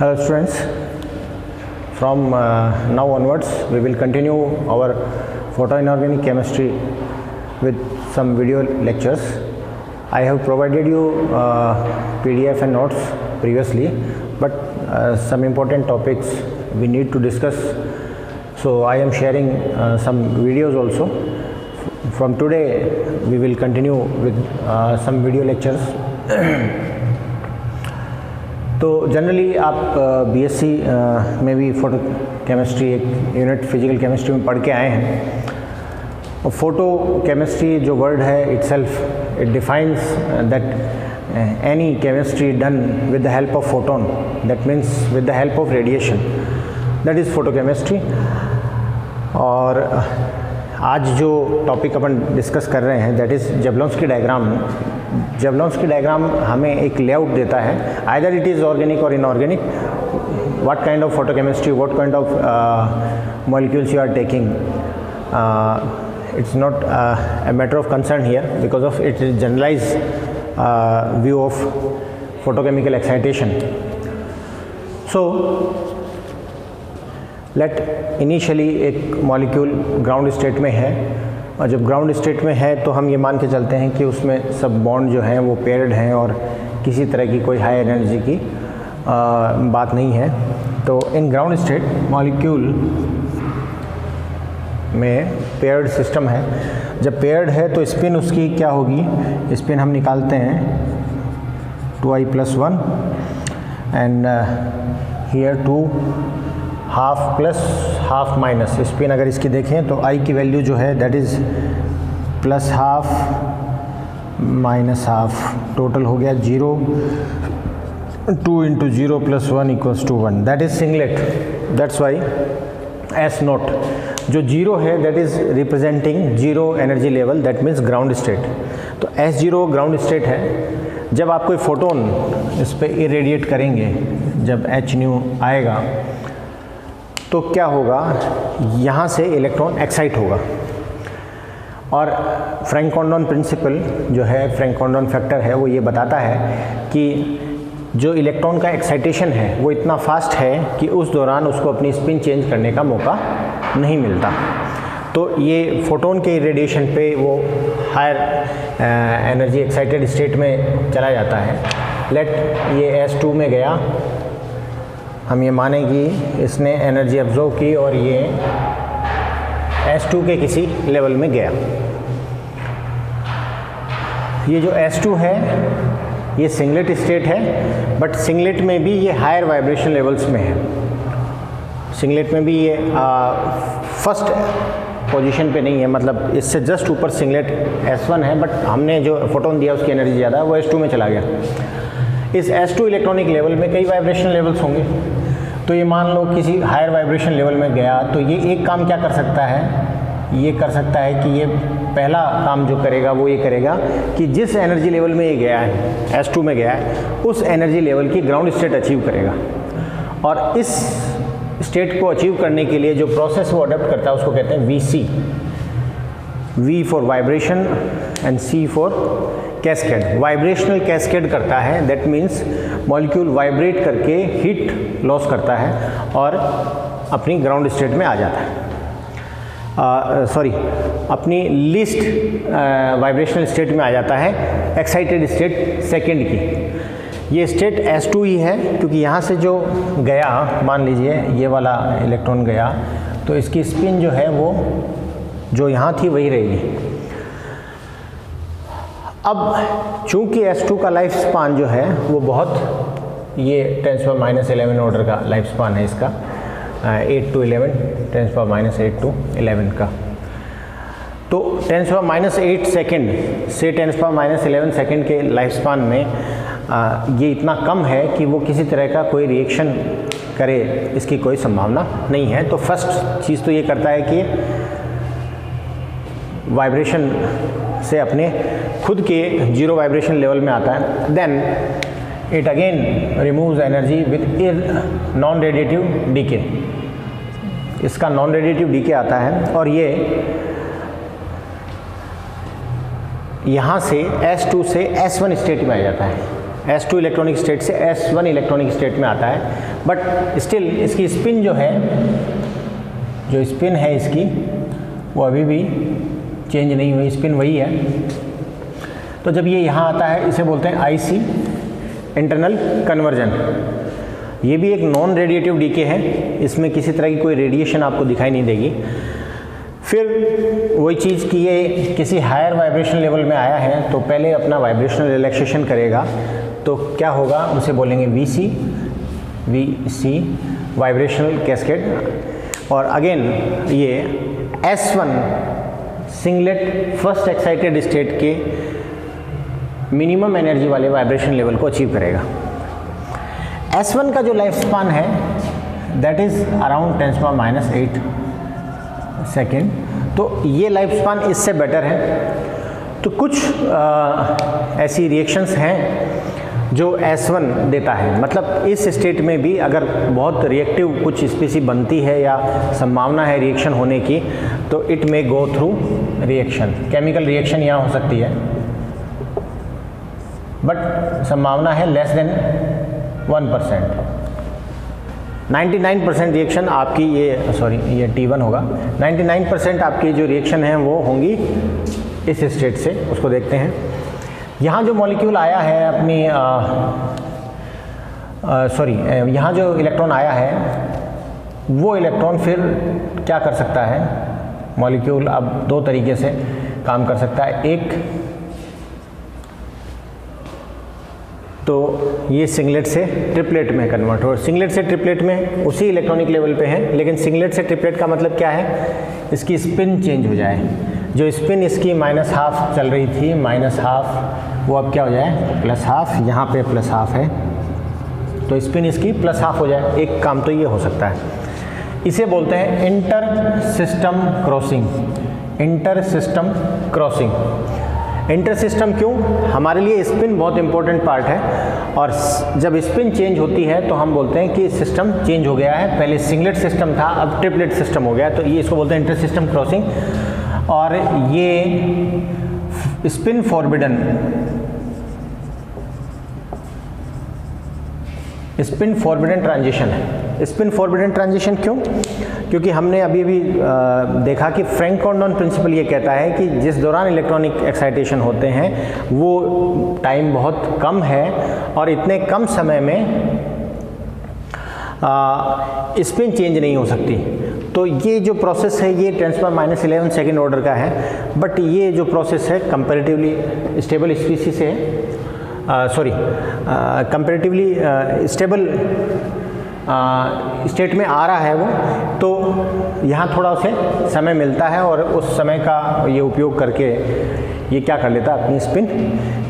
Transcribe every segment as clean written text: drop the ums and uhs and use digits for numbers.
Hello students, from now onwards we will continue our photo-inorganic chemistry with some video lectures. I have provided you PDF and notes previously, but some important topics we need to discuss, so I am sharing some videos also. From today we will continue with some video lectures. तो generally आप BSc में भी photo chemistry एक unit physical chemistry में पढ़ के आए हैं. और फोटो केमिस्ट्री जो वर्ड है itself it defines that any chemistry done with the help of photon, that means with the help of radiation, that is photo chemistry. और आज जो टॉपिक अपन डिस्कस कर रहे हैं दैट इज़ जेवलॉन्स्की डायग्राम. जेवलॉन्स्की डायग्राम हमें एक लेआउट देता है, आइदर इट इज़ ऑर्गेनिक और inorganic, what kind of photochemistry, what kind of molecules you are taking. It's not a matter of concern here because of its generalized view of photochemical excitation. So let initially एक molecule ground state में है, और जब ground state में है तो हम ये मान के चलते हैं कि उसमें सब बॉन्ड जो हैं वो पेयर्ड हैं और किसी तरह की कोई हाई एनर्जी की बात नहीं है. तो इन ग्राउंड स्टेट मॉलिक्यूल में पेयर्ड सिस्टम है. जब पेयर्ड है तो स्पिन उसकी क्या होगी, स्पिन हम निकालते हैं 2i+1 and here 2 half plus half minus. Spin अगर इसकी देखें तो i की वैल्यू जो है that is plus half minus half, total हो गया 0. 2 × 0 + 1 = 1, that is singlet. That's why S note जो 0 है that is representing 0 energy level, that means ground state. तो S0 ग्राउंड स्टेट है. जब आप कोई फोटोन इस पर इरेडिएट करेंगे, जब H आएगा तो क्या होगा, यहाँ से इलेक्ट्रॉन एक्साइट होगा. और फ्रैंक कोंडोन प्रिंसिपल जो है, फ्रैंक कोंडोन फैक्टर है, वो ये बताता है कि जो इलेक्ट्रॉन का एक्साइटेशन है वो इतना फास्ट है कि उस दौरान उसको अपनी स्पिन चेंज करने का मौका नहीं मिलता. तो ये फोटोन के रेडिएशन पे वो हायर एनर्जी एक्साइटेड स्टेट में चला जाता है. लेट ये S2 में गया, हम ये माने कि इसने एनर्जी एब्जॉर्ब की और ये S2 के किसी लेवल में गया. ये जो S2 है ये सिंगलेट स्टेट है, बट सिंगलेट में भी ये हायर वाइब्रेशन लेवल्स में है. सिंगलेट में भी ये फर्स्ट पोजीशन पे नहीं है, मतलब इससे जस्ट ऊपर सिंगलेट S1 है, बट हमने जो फोटोन दिया उसकी एनर्जी ज़्यादा है, वो S2 में चला गया. इस S2 इलेक्ट्रॉनिक लेवल में कई वाइब्रेशन लेवल्स होंगे. तो ये मान लो किसी हायर वाइब्रेशन लेवल में गया, तो ये एक काम क्या कर सकता है, ये कर सकता है कि ये पहला काम जो करेगा वो ये करेगा कि जिस एनर्जी लेवल में ये गया है, S2 में गया है, उस एनर्जी लेवल की ग्राउंड स्टेट अचीव करेगा. और इस स्टेट को अचीव करने के लिए जो प्रोसेस वो अडॉप्ट करता है उसको कहते हैं VC. V for vibration and C for cascade. Vibrational cascade करता है, दैट मीन्स मॉलिक्यूल वाइब्रेट करके हीट लॉस करता है और अपनी ग्राउंड स्टेट में आ जाता है. अपनी लीस्ट वाइब्रेशनल स्टेट में आ जाता है, एक्साइटेड स्टेट सेकेंड की. ये स्टेट S2 ही है, क्योंकि यहाँ से जो गया, मान लीजिए ये वाला इलेक्ट्रॉन गया, तो इसकी स्पिन जो है वो जो यहाँ थी वही रहेगी. अब चूंकि S2 का लाइफ स्पान जो है वो बहुत, ये 10⁻11 ऑर्डर का लाइफ स्पान है इसका, 8 to 11, 10⁻8 to 11 का. तो 10⁻8 सेकेंड से 10⁻11 सेकेंड के लाइफ स्पान में ये इतना कम है कि वो किसी तरह का कोई रिएक्शन करे इसकी कोई संभावना नहीं है. तो फर्स्ट चीज़ तो ये करता है कि वाइब्रेशन से अपने खुद के 0 वाइब्रेशन लेवल में आता है. Then it again removes energy with non radiative decay. इसका नॉन रेडिएटिव डीके आता है और ये यहाँ से S2 से S1 स्टेट में आ जाता है. S2 इलेक्ट्रॉनिक स्टेट से S1 इलेक्ट्रॉनिक स्टेट में आता है, बट स्टिल इसकी स्पिन जो है, जो स्पिन है इसकी, वो अभी भी चेंज नहीं हुई, स्पिन वही है। तो जब ये यहाँ आता है, इसे बोलते हैं IC, इंटरनल कन्वर्जन। ये भी एक नॉन रेडिएटिव डीके है, इसमें किसी तरह की कोई रेडिएशन आपको दिखाई नहीं देगी। फिर वही चीज़ कि ये किसी हायर वाइब्रेशन लेवल में आया है, तो पहले अपना वाइब्रेशनल रिलैक्सेशन करेगा, तो क्या होगा, उसे बोलेंगे VC वाइब्रेशनल कैस्केड। और अगेन ये S1 singlet first excited state के मिनिमम एनर्जी वाले वाइब्रेशन लेवल को अचीव करेगा। S1 का जो लाइफ स्पान है दैट इज़ अराउंड 10⁻⁸ सेकेंड, तो ये लाइफ स्पान इससे बेटर है। तो कुछ ऐसी रिएक्शंस हैं जो S1 देता है, मतलब इस स्टेट में भी अगर बहुत रिएक्टिव कुछ स्पीसी बनती है या संभावना है रिएक्शन होने की, तो it may go through reaction, chemical reaction यहाँ हो सकती है, बट संभावना है लेस देन 1%। 99% रिएक्शन आपकी ये T1 होगा, 99% आपकी जो रिएक्शन है वो होंगी इस स्टेट से। उसको देखते हैं। यहाँ जो मॉलिक्यूल आया है अपनी यहाँ जो इलेक्ट्रॉन आया है, वो इलेक्ट्रॉन फिर क्या कर सकता है, मॉलिक्यूल अब दो तरीके से काम कर सकता है। एक तो ये सिंगलेट से ट्रिपलेट में कन्वर्ट हो, सिंगलेट से ट्रिपलेट में उसी इलेक्ट्रॉनिक लेवल पे है, लेकिन सिंगलेट से ट्रिपलेट का मतलब क्या है, इसकी स्पिन चेंज हो जाए। जो स्पिन इसकी -½ चल रही थी, -½ वो अब क्या हो जाए +½ यहाँ पे +½ है, तो स्पिन इसकी +½ हो जाए। एक काम तो ये हो सकता है। इसे बोलते हैं inter system crossing. Inter system crossing, inter system क्यों, हमारे लिए स्पिन बहुत इंपॉर्टेंट पार्ट है, और जब स्पिन चेंज होती है तो हम बोलते हैं कि सिस्टम चेंज हो गया है, पहले सिंगलेट सिस्टम था अब ट्रिपलेट सिस्टम हो गया, तो ये इसको बोलते हैं इंटर सिस्टम क्रॉसिंग। और ये स्पिन फॉरबिडन ट्रांजिशन है। स्पिन फॉरबिडन ट्रांजिशन क्यों, क्योंकि हमने अभी भी देखा कि फ्रैंक कोंडोन प्रिंसिपल ये कहता है कि जिस दौरान इलेक्ट्रॉनिक एक्साइटेशन होते हैं वो टाइम बहुत कम है, और इतने कम समय में स्पिन चेंज नहीं हो सकती। तो ये जो प्रोसेस है ये 10⁻11 सेकेंड ऑर्डर का है, बट ये जो प्रोसेस है कंपैरेटिवली स्टेबल स्पीसी से कंपैरेटिवली स्टेबल स्टेट में आ रहा है वो, तो यहाँ थोड़ा उसे समय मिलता है, और उस समय का ये उपयोग करके ये क्या कर लेता है, अपनी स्पिन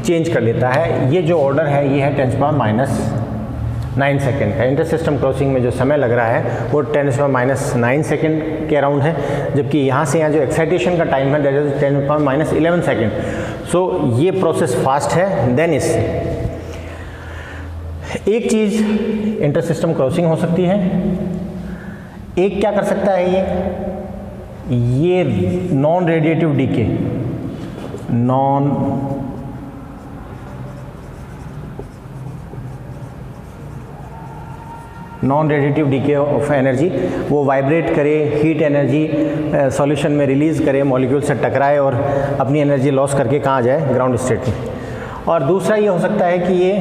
चेंज कर लेता है। ये जो ऑर्डर है ये है 10⁻9 सेकेंड का। इंटर सिस्टम क्रॉसिंग में जो समय लग रहा है वो 10⁻9 सेकेंड के अराउंड है, जबकि यहाँ से यहाँ जो एक्साइटेशन का टाइम है दैट इज 10⁻11 सेकेंड। सो ये प्रोसेस फास्ट है। देन इससे एक चीज़ इंटर सिस्टम क्रॉसिंग हो सकती है, एक क्या कर सकता है ये non radiative decay, non radiative decay of energy, वो वाइब्रेट करे, हीट एनर्जी सॉल्यूशन में रिलीज़ करे, मॉलिक्यूल से टकराए और अपनी एनर्जी लॉस करके कहाँ जाए, ग्राउंड स्टेट में। और दूसरा ये हो सकता है कि ये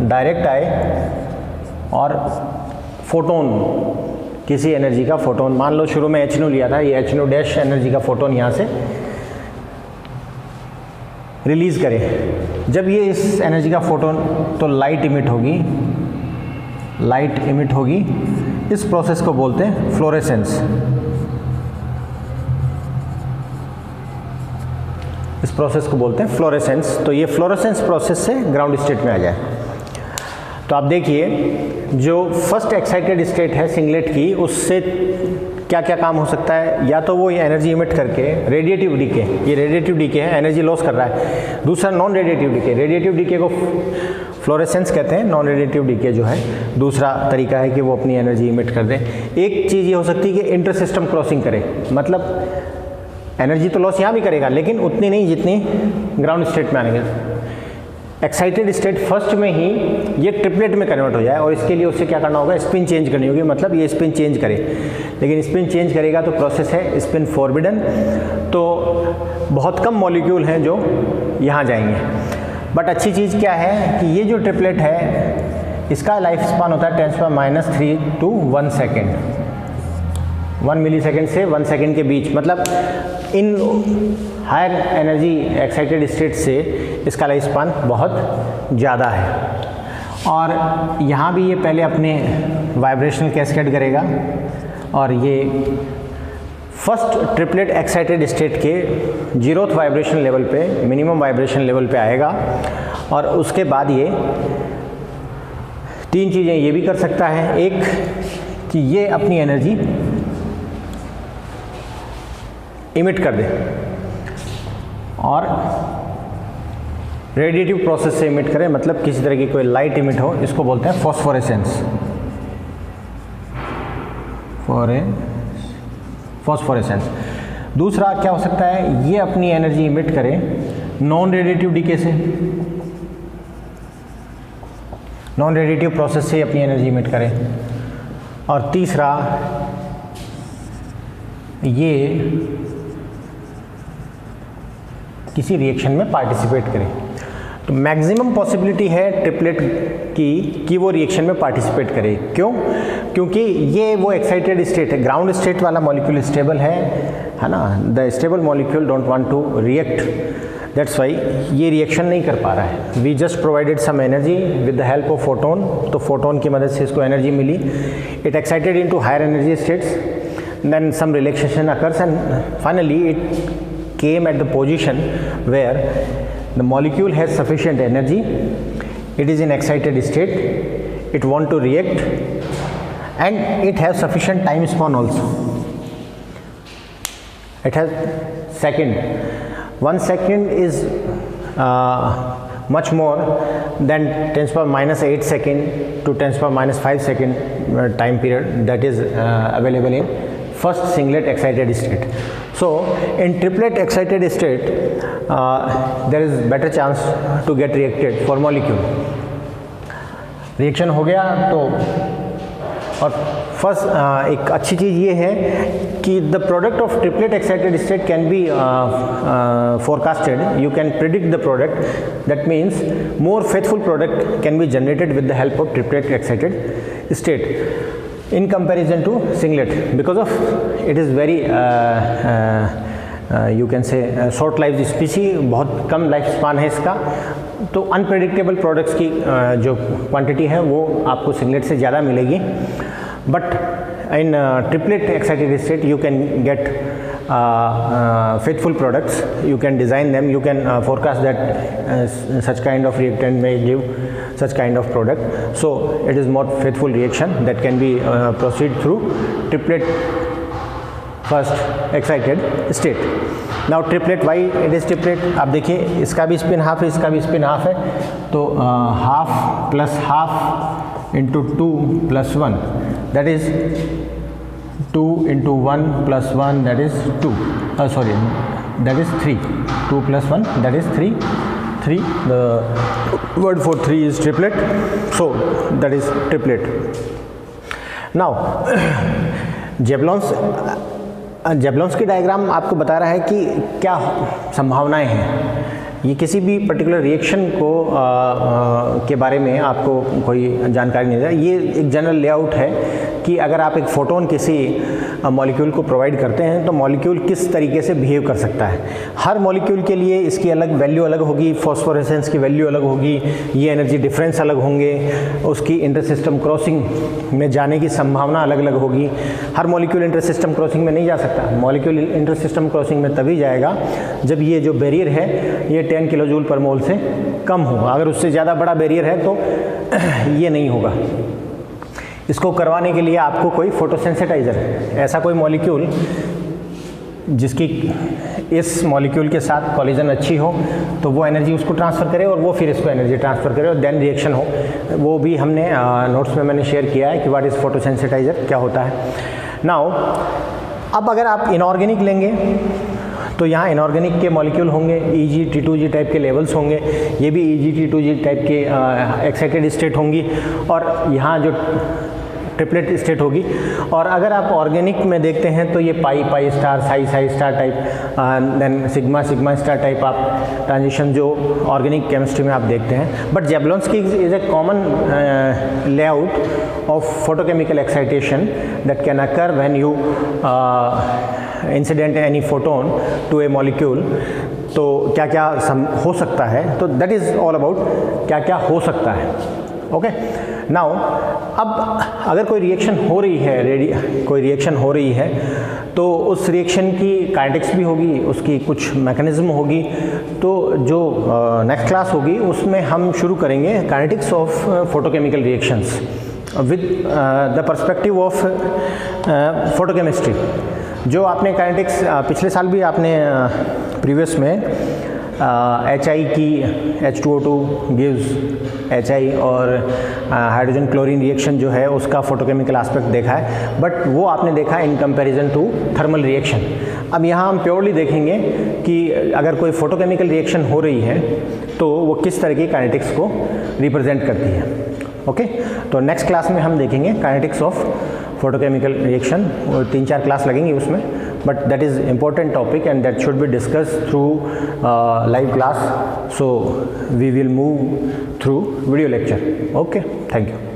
डायरेक्ट आए और फोटोन, किसी एनर्जी का फोटोन, मान लो शुरू में HNO लिया था, ये HNO डैश एनर्जी का फोटोन यहाँ से रिलीज़ करे। जब ये इस एनर्जी का फोटोन, तो लाइट इमिट होगी, इस प्रोसेस को बोलते हैं फ्लोरेसेंस। इस प्रोसेस को बोलते हैं फ्लोरेसेंस। तो ये फ्लोरेसेंस प्रोसेस से ग्राउंड स्टेट में आ जाए। तो आप देखिए जो फर्स्ट एक्साइटेड स्टेट है सिंगलेट की, उससे क्या क्या काम हो सकता है, या तो वो ये एनर्जी इमिट करके रेडिएटिव डीके, ये रेडिएटिव डीके है, एनर्जी लॉस कर रहा है। दूसरा non radiative decay, radiative decay को फ्लोरेसेंस कहते हैं, नॉन रेडिएटिव डीके जो है दूसरा तरीका है कि वो अपनी एनर्जी इमिट कर दे। एक चीज़ ये हो सकती है कि इंटर सिस्टम क्रॉसिंग करे, मतलब एनर्जी तो लॉस यहाँ भी करेगा लेकिन उतनी नहीं जितनी ग्राउंड स्टेट में आने के। एक्साइटेड स्टेट फर्स्ट में ही ये ट्रिपलेट में कन्वर्ट हो जाए, और इसके लिए उससे क्या करना होगा, स्पिन चेंज करनी होगी, मतलब ये स्पिन चेंज करे। लेकिन स्पिन चेंज करेगा तो प्रोसेस है स्पिन फॉरबिडन, तो बहुत कम मॉलिक्यूल हैं जो यहाँ जाएंगे। बट अच्छी चीज़ क्या है कि ये जो ट्रिपलेट है इसका लाइफ स्पान होता है 10⁻³ to 1 सेकेंड, 1 मिली सेकेंड से 1 सेकेंड के बीच, मतलब in higher energy excited state से इसका लाइफ स्पान बहुत ज़्यादा है। और यहाँ भी ये पहले अपने वाइब्रेशनल कैस्केड करेगा, और ये फर्स्ट ट्रिपलेट एक्साइटेड स्टेट के 0th वाइब्रेशन लेवल पे, मिनिमम वाइब्रेशन लेवल पे आएगा। और उसके बाद ये 3 चीज़ें ये भी कर सकता है, एक कि ये अपनी एनर्जी इमिट कर दे, और रेडिएटिव प्रोसेस से इमिट करे, मतलब किसी तरह की कोई लाइट इमिट हो, इसको बोलते हैं फॉस्फोरेसेंस, फॉस्फोरेसेंस। दूसरा क्या हो सकता है, ये अपनी एनर्जी इमिट करे नॉन रेडिएटिव डीके से, नॉन रेडिएटिव प्रोसेस से अपनी एनर्जी इमिट करे। और तीसरा ये किसी रिएक्शन में पार्टिसिपेट करे। तो मैक्सिमम पॉसिबिलिटी है ट्रिपलेट की कि वो रिएक्शन में पार्टिसिपेट करे। क्यों? क्योंकि ये वो एक्साइटेड स्टेट है, ग्राउंड स्टेट वाला मॉलिक्यूल स्टेबल है ना, the stable molecule don't want to react, that's why ये रिएक्शन नहीं कर पा रहा है। We just provided some energy with the help of photon, तो फोटोन की मदद से इसको एनर्जी मिली, it excited into higher energy states, then some relaxation occurs and finally it came at the position where the molecule has sufficient energy, it is in excited state, it want to react, and it has sufficient time span also. It has second, 1 second is much more than 10⁻⁸ second to 10⁻⁵ second time period that is available in first singlet excited state. So in triplet excited state there is better chance to get reacted for molecule. Reaction हो गया तो, और first एक अच्छी चीज़ ये है कि the product of triplet excited state can be forecasted, you can predict the product, that means more faithful product can be generated with the help of triplet excited state in comparison to singlet, because of it is very you can say short life species, बहुत कम life span है इसका, तो unpredictable products की जो quantity है वो आपको singlet से ज़्यादा मिलेगी। But in triplet excited state you can get faithful products, you can design them, you can forecast that such kind of reactant may give such kind of product, so it is more faithful reaction that can be proceed through triplet first excited state. Now triplet, why it is triplet? आप देखिए इसका भी spin half है, इसका भी spin half है, तो half plus half into 2 + 1 that is 2 × 1 + 1 that is 2, sorry that is 3, 2 + 1 that is 3, the word for 3 is triplet, so that is triplet. Now जेबलॉन्स की डायग्राम आपको बता रहा है कि क्या संभावनाएं हैं। ये किसी भी पर्टिकुलर रिएक्शन को के बारे में आपको कोई जानकारी नहीं देता, ये एक जनरल लेआउट है कि अगर आप एक फोटोन किसी मॉलिक्यूल को प्रोवाइड करते हैं तो मॉलिक्यूल किस तरीके से बिहेव कर सकता है। हर मॉलिक्यूल के लिए इसकी अलग वैल्यू अलग होगी, फॉस्फोरेसेंस की वैल्यू अलग होगी, ये एनर्जी डिफरेंस अलग होंगे, उसकी इंटरसिस्टम क्रॉसिंग में जाने की संभावना अलग अलग होगी। हर मॉलिक्यूल इंटरसिस्टम क्रॉसिंग में नहीं जा सकता, मॉलिक्यूल इंटरसिस्टम क्रॉसिंग में तभी जाएगा जब ये जो बैरियर है ये 10 kJ/mol से कम हो। अगर उससे ज़्यादा बड़ा बैरियर है तो ये नहीं होगा। इसको करवाने के लिए आपको कोई फोटोसेंसिटाइजर, ऐसा कोई मॉलिक्यूल जिसकी इस मॉलिक्यूल के साथ कॉलिजन अच्छी हो तो वो एनर्जी उसको ट्रांसफ़र करे और वो फिर इसको एनर्जी ट्रांसफ़र करे और देन रिएक्शन हो। वो भी हमने नोट्स में मैंने शेयर किया है कि व्हाट इज़ फोटोसेंसिटाइजर, क्या होता है। नाउ अब अगर आप इनऑर्गेनिक लेंगे तो यहाँ इनऑर्गेनिक के मॉलिक्यूल होंगे, Eg T2G टाइप के लेवल्स होंगे, ये भी Eg T2G टाइप के एक्साइटेड स्टेट होंगी, और यहाँ जो ट्रिपलेट स्टेट होगी। और अगर आप ऑर्गेनिक में देखते हैं तो ये pi pi star, psi psi star type, then sigma sigma star type आप ट्रांजिशन जो ऑर्गेनिक केमिस्ट्री में आप देखते हैं। But Jablonski is a common layout of photochemical excitation that can occur when you incident any photon to a molecule। तो क्या क्या हो सकता है, तो that is all about क्या क्या हो सकता है। ओके नाउ, अब अगर कोई रिएक्शन हो रही है, कोई रिएक्शन हो रही है, तो उस रिएक्शन की काइनेटिक्स भी होगी, उसकी कुछ मैकेनिज्म होगी। तो जो नेक्स्ट क्लास होगी उसमें हम शुरू करेंगे kinetics of photochemical reactions with the perspective of photochemistry. जो आपने काइनेटिक्स पिछले साल भी आपने प्रीवियस में HI की H2O2 गिव्स HI और हाइड्रोजन क्लोरीन रिएक्शन जो है उसका फोटोकेमिकल एस्पेक्ट देखा है, बट वो आपने देखा in comparison to thermal reaction. अब यहाँ हम प्योरली देखेंगे कि अगर कोई फोटोकेमिकल रिएक्शन हो रही है तो वो किस तरह की काइनेटिक्स को रिप्रेजेंट करती है। ओके, तो नेक्स्ट क्लास में हम देखेंगे kinetics of photochemical reaction, 3-4 class लगेंगी उसमें, but that is important topic and that should be discussed through live class, so we will move through video lecture. Okay, thank you.